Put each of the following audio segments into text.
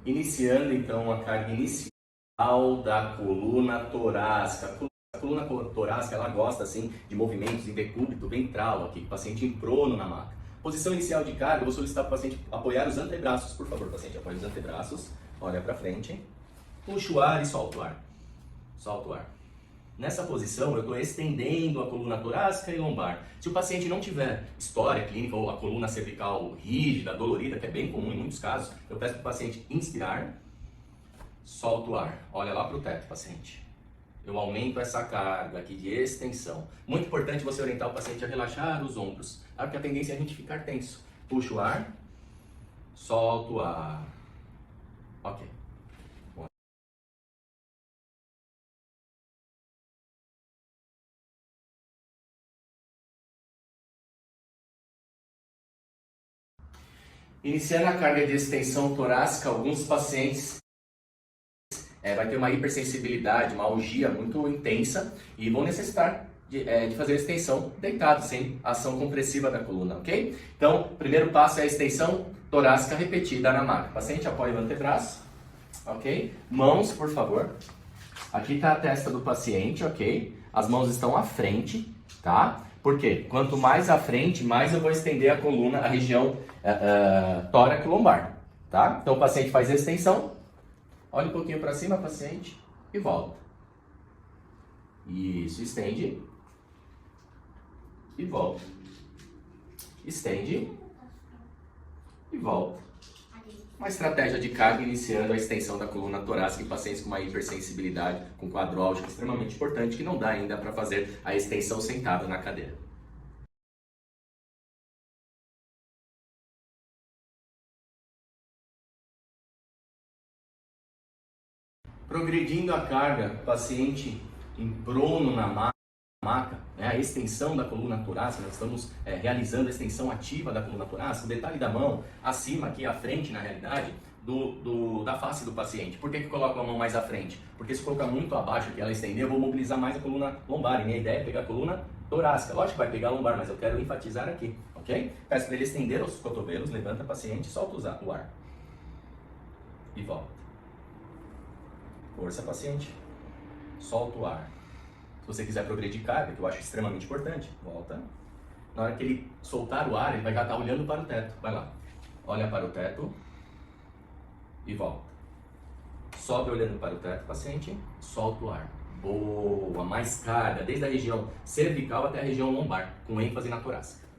Iniciando então a carga inicial da coluna torácica. A coluna torácica ela gosta assim de movimentos em decúbito ventral aqui, o paciente em prono na maca. Posição inicial de carga, eu vou solicitar para o paciente apoiar os antebraços, por favor, paciente, apoie os antebraços, olha para frente, puxa o ar e solta o ar. Solta o ar. Nessa posição, eu estou estendendo a coluna torácica e lombar. Se o paciente não tiver história clínica ou a coluna cervical rígida, dolorida, que é bem comum em muitos casos, eu peço para o paciente inspirar, solta o ar. Olha lá para o teto, paciente. Eu aumento essa carga aqui de extensão. Muito importante você orientar o paciente a relaxar os ombros, porque a tendência é a gente ficar tenso. Puxa o ar, solta o ar. Ok. Iniciando a carga de extensão torácica, alguns pacientes vai ter uma hipersensibilidade, uma algia muito intensa e vão necessitar de fazer a extensão deitado, sem ação compressiva da coluna, ok? Então, o primeiro passo é a extensão torácica repetida na maca. Paciente apoia o antebraço, ok? Mãos, por favor. Aqui está a testa do paciente, ok? As mãos estão à frente, tá? Por quê? Quanto mais à frente, mais eu vou estender a coluna, a região tóraco-lombar, tá? Então o paciente faz a extensão, olha um pouquinho para cima, paciente, e volta. Isso, estende e volta. Estende e volta. Uma estratégia de carga iniciando a extensão da coluna torácica em pacientes com uma hipersensibilidade, com quadro álgico extremamente importante, que não dá ainda para fazer a extensão sentado na cadeira. Progredindo a carga, paciente em prono na maca, né, a extensão da coluna torácica, nós estamos realizando a extensão ativa da coluna torácica, o detalhe da mão acima, aqui à frente na realidade, da face do paciente. Por que eu coloco a mão mais à frente? Porque se colocar muito abaixo, que ela estender, eu vou mobilizar mais a coluna lombar, e minha ideia é pegar a coluna torácica. Lógico que vai pegar a lombar, mas eu quero enfatizar aqui, ok? Peço para ele estender os cotovelos, levanta o paciente, solta o ar. E volta. Força, paciente. Solta o ar. Se você quiser progredir carga, que eu acho extremamente importante, volta. Na hora que ele soltar o ar, ele vai já estar olhando para o teto. Vai lá. Olha para o teto e volta. Sobe olhando para o teto, paciente. Solta o ar. Boa. Mais carga, desde a região cervical até a região lombar, com ênfase na torácica.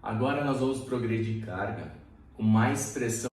Agora nós vamos progredir carga com mais pressão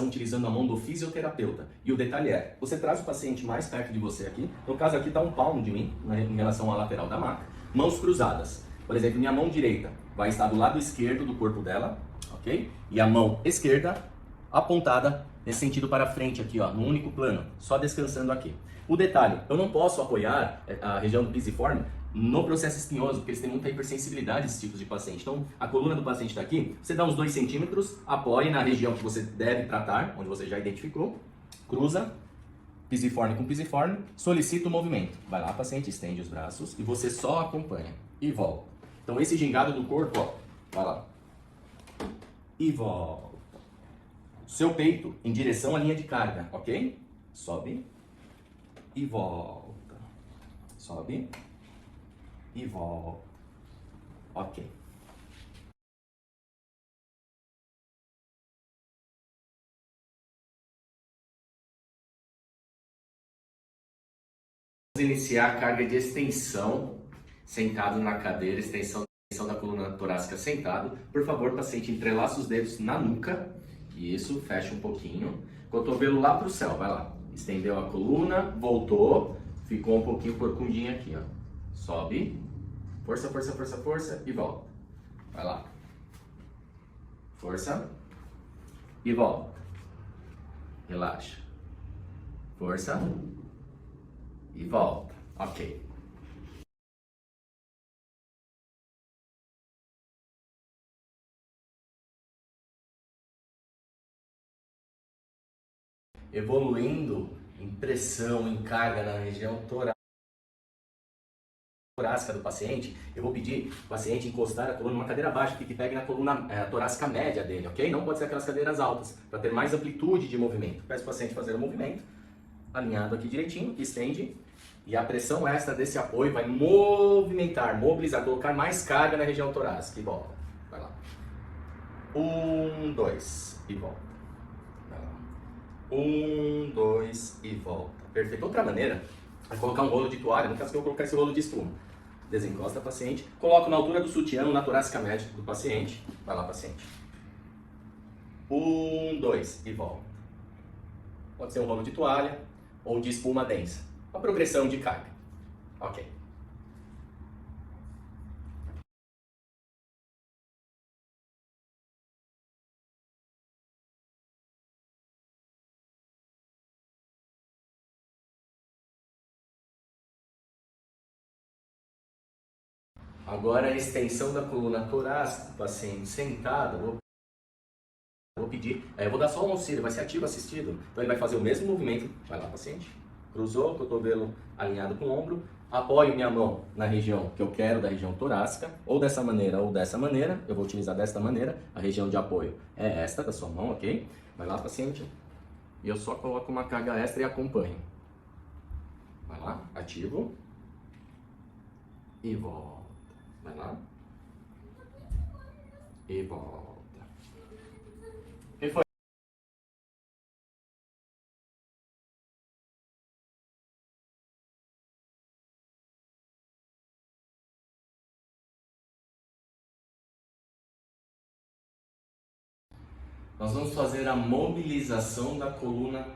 utilizando a mão do fisioterapeuta. E o detalhe é, você traz o paciente mais perto de você aqui, no caso aqui está um palmo de mim, né, em relação à lateral da maca, mãos cruzadas. Por exemplo, minha mão direita vai estar do lado esquerdo do corpo dela, ok? E a mão esquerda apontada nesse sentido para frente aqui, ó, no único plano, só descansando aqui. O detalhe, eu não posso apoiar a região do pisiforme no processo espinhoso, porque eles têm muita hipersensibilidade, esses tipos de paciente. Então, a coluna do paciente está aqui, você dá uns 2 centímetros, apoie na região que você deve tratar, onde você já identificou, cruza, pisiforme com pisiforme, solicita o movimento. Vai lá, paciente, estende os braços e você só acompanha. E volta. Então, esse gingado do corpo, ó, vai lá. E volta. Seu peito em direção à linha de carga, ok? Sobe e volta. Sobe e volta. Ok. Vamos iniciar a carga de extensão, sentado na cadeira, extensão da coluna torácica sentado. Por favor, paciente, entrelaça os dedos na nuca. Isso, fecha um pouquinho. Cotovelo lá pro céu, vai lá. Estendeu a coluna, voltou, ficou um pouquinho corcundinho aqui, ó. Sobe. Força, força, força, força e volta. Vai lá. Força. E volta. Relaxa. Força. E volta. Ok. evoluindo em pressão, em carga na região torácica do paciente, eu vou pedir o paciente encostar a coluna numa cadeira baixa, que pegue na coluna torácica média dele, ok? Não pode ser aquelas cadeiras altas, para ter mais amplitude de movimento. Peço o paciente fazer o movimento, alinhado aqui direitinho, estende, e a pressão extra desse apoio vai movimentar, mobilizar, colocar mais carga na região torácica, e volta. Vai lá. 1, 2, e volta. Vai lá. 1, 2, e volta. Perfeito. Outra maneira é colocar um rolo de toalha, no caso que eu vou colocar esse rolo de espuma. Desencosta o paciente, coloco na altura do sutiã, na torácica média do paciente. Vai lá, paciente. 1, 2 e volta. Pode ser um rolo de toalha ou de espuma densa. Uma progressão de carga. Ok. Agora a extensão da coluna torácica do paciente sentado, vou pedir, eu vou dar só um auxílio, vai ser ativo assistido, então ele vai fazer o mesmo movimento, vai lá paciente, cruzou o cotovelo alinhado com o ombro, apoio minha mão na região que eu quero, da região torácica, ou dessa maneira, eu vou utilizar desta maneira, a região de apoio é esta da sua mão, ok? Vai lá paciente, e eu só coloco uma carga extra e acompanho. Vai lá, ativo, e volta. Vai lá. E volta. E foi. Nós vamos fazer a mobilização da coluna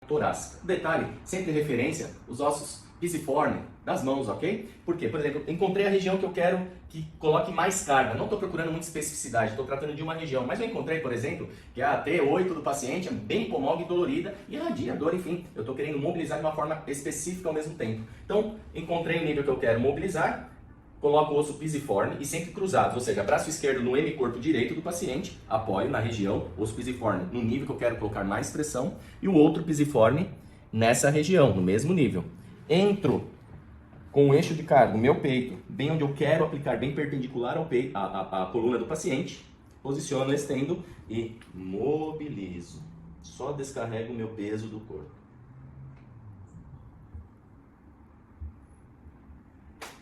torácica. Detalhe, sempre referência, os ossos pisiforme das mãos, ok? Por quê? Por exemplo, encontrei a região que eu quero que coloque mais carga. Não estou procurando muita especificidade, estou tratando de uma região. Mas eu encontrei, por exemplo, que a T8 do paciente é bem incomóvel e dolorida e irradia dor, enfim. Eu estou querendo mobilizar de uma forma específica ao mesmo tempo. Então, encontrei o nível que eu quero mobilizar, coloco o osso pisiforme e sempre cruzados, ou seja, braço esquerdo no hemicorpo direito do paciente, apoio na região, osso pisiforme no nível que eu quero colocar mais pressão e o outro pisiforme nessa região, no mesmo nível. Entro com o eixo de carga, o meu peito, bem onde eu quero aplicar, bem perpendicular ao peito, a coluna do paciente, posiciono, estendo e mobilizo. Só descarrego o meu peso do corpo.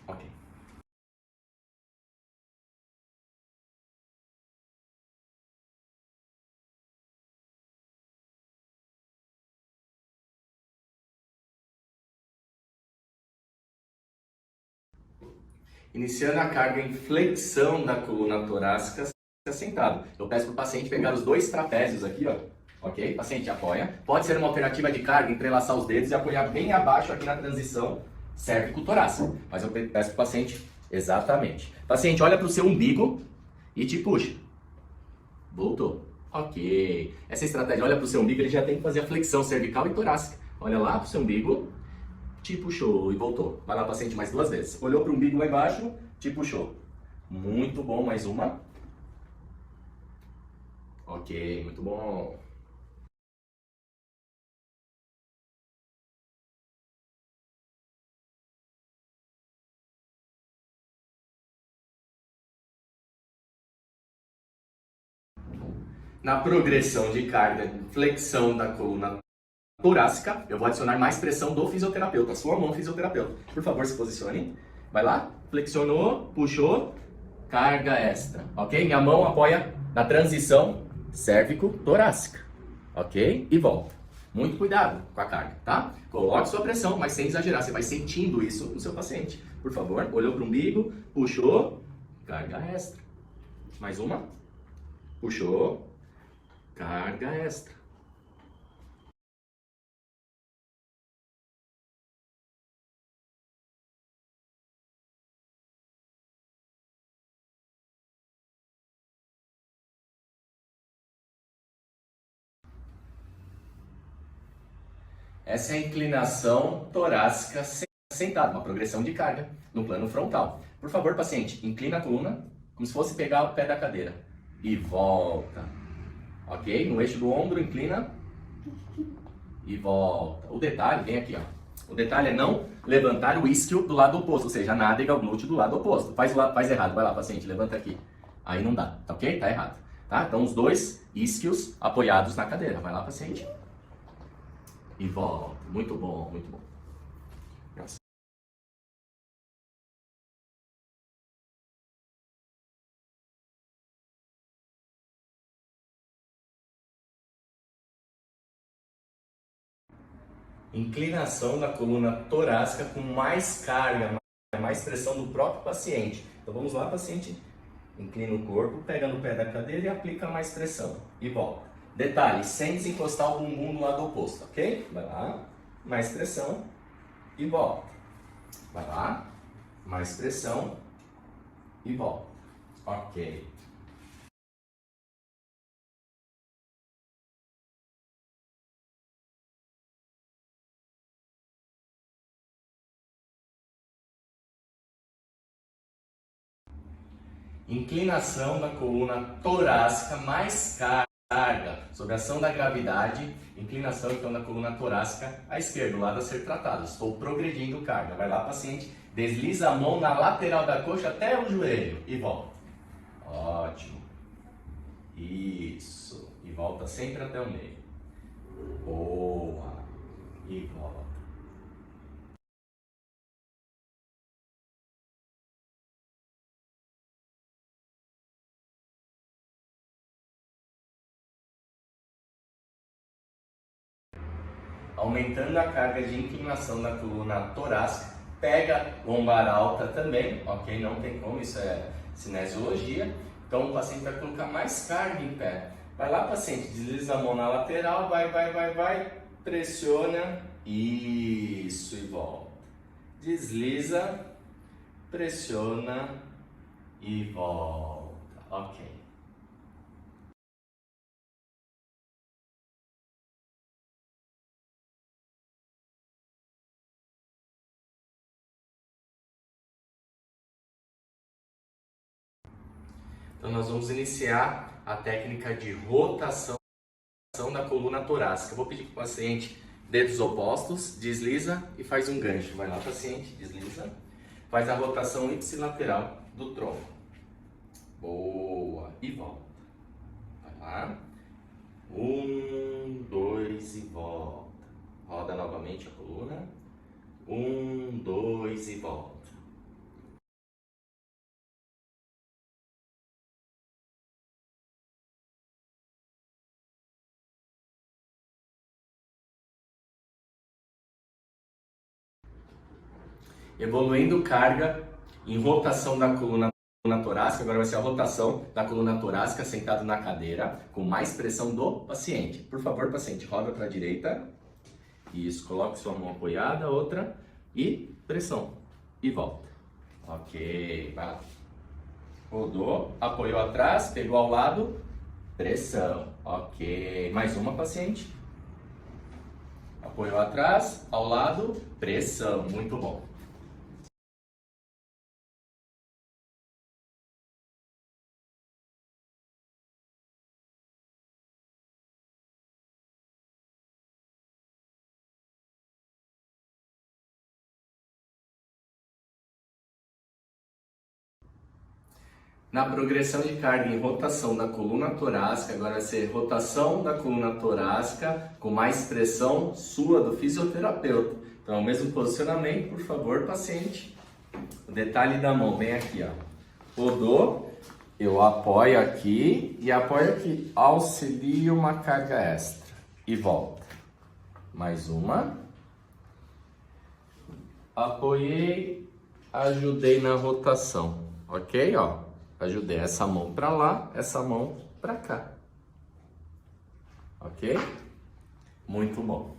Ok. Iniciando a carga em flexão da coluna torácica sentado. Eu peço para o paciente pegar os dois trapézios aqui, ó. Ok? Paciente apoia. Pode ser uma alternativa de carga, entrelaçar os dedos e apoiar bem abaixo aqui na transição cérvico-torácica. Mas eu peço para o paciente exatamente. Paciente, olha para o seu umbigo e te puxa. Voltou. Ok. Essa estratégia, olha para o seu umbigo, ele já tem que fazer a flexão cervical e torácica. Olha lá para o seu umbigo. Te puxou e voltou. Vai lá, paciente, mais 2 vezes. Olhou para o umbigo lá embaixo, te puxou. Muito bom, mais uma. Ok, muito bom. Na progressão de carga, flexão da coluna torácica, eu vou adicionar mais pressão do fisioterapeuta, sua mão fisioterapeuta. Por favor, se posicione. Vai lá, flexionou, puxou, carga extra, ok? Minha mão apoia na transição cérvico-torácica, ok? E volta. Muito cuidado com a carga, tá? Coloque sua pressão, mas sem exagerar, você vai sentindo isso no seu paciente. Por favor, olhou para o umbigo, puxou, carga extra. Mais uma, puxou, carga extra. Essa é a inclinação torácica sentada, uma progressão de carga no plano frontal. Por favor, paciente, inclina a coluna como se fosse pegar o pé da cadeira e volta. Ok? No eixo do ombro, inclina e volta. O detalhe, vem aqui, ó. O detalhe é não levantar o isquio do lado oposto, ou seja, a nádega, o glúteo do lado oposto. Faz errado, vai lá, paciente, levanta aqui. Aí não dá, tá ok? Tá errado. Tá? Então os dois isquios apoiados na cadeira. Vai lá, paciente. E volta. Muito bom, muito bom. Nossa. Inclinação da coluna torácica com mais carga, mais pressão do próprio paciente. Então vamos lá, paciente. Inclina o corpo, pega no pé da cadeira e aplica mais pressão. E volta. Detalhe, sem desencostar o bumbum do lado oposto, ok? Vai lá, mais pressão e volta. Vai lá, mais pressão e volta. Ok. Inclinação da coluna torácica mais carga, sob a ação da gravidade, inclinação então da coluna torácica à esquerda, o lado a ser tratado. Estou progredindo carga. Vai lá, paciente, desliza a mão na lateral da coxa até o joelho e volta. Ótimo. Isso. E volta sempre até o meio. Boa. E volta. Aumentando a carga de inclinação da coluna torácica, pega lombar alta também, ok? Não tem como, isso é cinesiologia. Então o paciente vai colocar mais carga em pé. Vai lá, paciente, desliza a mão na lateral, vai, pressiona, isso, e volta. Desliza, pressiona e volta, ok. Então nós vamos iniciar a técnica de rotação da coluna torácica. Eu vou pedir para o paciente dedos opostos, desliza e faz um gancho. Vai lá, paciente, desliza. Faz a rotação ipsilateral do tronco. Boa. E volta. Vai lá. 1, 2 e volta. Roda novamente a coluna. 1, 2 e volta. Evoluindo carga em rotação da coluna torácica, agora vai ser a rotação da coluna torácica sentado na cadeira, com mais pressão do paciente. Por favor, paciente, roda para a direita. Isso, coloque sua mão apoiada, outra, e pressão. E volta. Ok, vai lá. Rodou, apoiou atrás, pegou ao lado, pressão. Ok, mais uma, paciente. Apoiou atrás, ao lado, pressão. Muito bom. Na progressão de carga em rotação da coluna torácica, agora vai ser rotação da coluna torácica com mais pressão sua do fisioterapeuta. Então, o mesmo posicionamento, por favor, paciente. O detalhe da mão, vem aqui, ó. Rodou, eu apoio aqui e apoio aqui. Auxilio uma carga extra. E volta. Mais uma. Apoiei, ajudei na rotação. Ok, ó. Ajudei essa mão para lá, essa mão para cá. Ok? Muito bom.